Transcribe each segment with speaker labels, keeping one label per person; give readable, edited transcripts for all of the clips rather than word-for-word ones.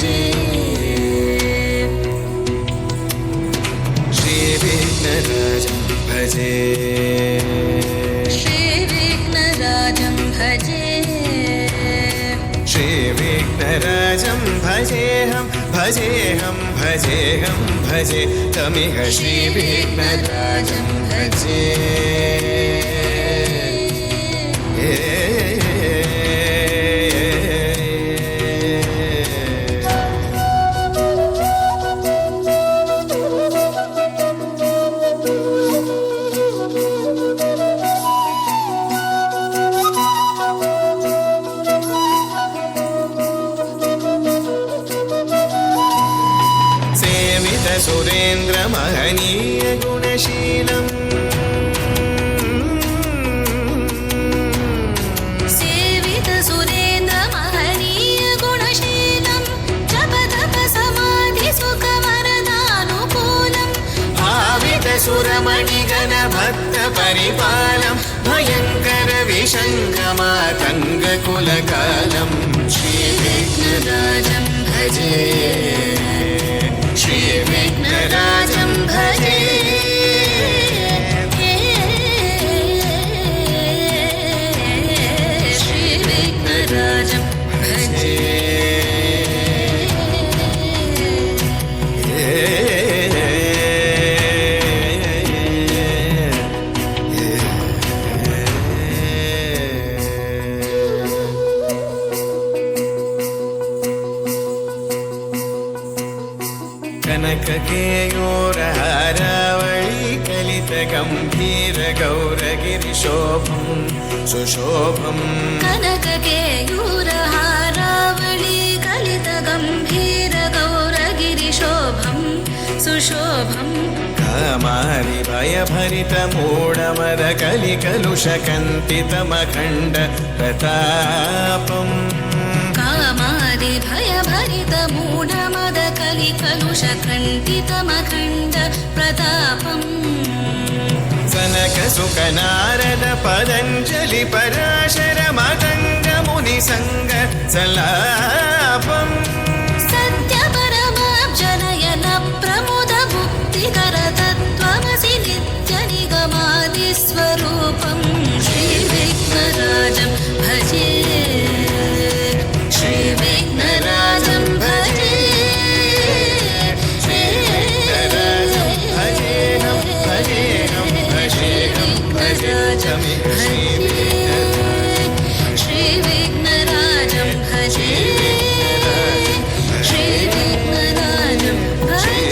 Speaker 1: भजे श्रीविघ्नराजं भजे
Speaker 2: श्रीविघ्नराजं भजे
Speaker 1: श्रीविघ्नराजं भजेऽहं भजेऽहं भजेऽहं भजे तमिह श्रीविघ्नराजं भजे सुरेन्द्र महनीय गुणशीलम्
Speaker 2: सेवित सुरेन्द्र महनीय गुणशीलं जप तप समाधि सुख वरदानुकूलम्
Speaker 1: भावित सुरमणिगण भक्त परिपालं भयङ्कर विशङ्खमातङ्ग कुलकालम्
Speaker 2: श्रीविघ्नराजं भजे
Speaker 1: श्रीविघ्नराजं भजे
Speaker 2: श्रीविघ्नराजं भजे
Speaker 1: कनककेयूरहारावळी कलितगम्भीर गौरगिरिशोभं सुशोभं
Speaker 2: कनककेयूरहारावळी कलितगम्भीर गौरगिरिशोभं सुशोभं
Speaker 1: कामारि भयभरितमूढमद कलिकलुषकन्तितमखण्ड प्रतापम्
Speaker 2: कामादि भयभरितमूढमद कलिकलुषकण्ठितमखण्ड प्रतापम्
Speaker 1: सनकसुकनारद पतञ्जलि पराशर मतङ्ग मुनिसङ्ग सल्लापम्
Speaker 2: सत्यपरमाब्जनयन प्रमुद मुक्तिकर तत्त्वमसि नित्यनिगमादिस्वरूपं श्रीविघ्नराजं भजे श्रीविघ्नराजं भजे
Speaker 1: श्रीविघ्नराजं भजेऽहं भजेऽहं भजेऽहं भजे तमिह
Speaker 2: श्रीविघ्नराजं भजे श्रीविघ्नराजं भजे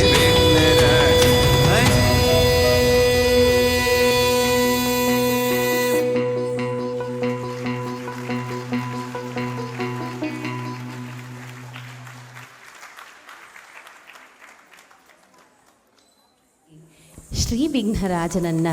Speaker 3: ಶ್ರೀ ವಿಘ್ನರಾಜನನ್ನ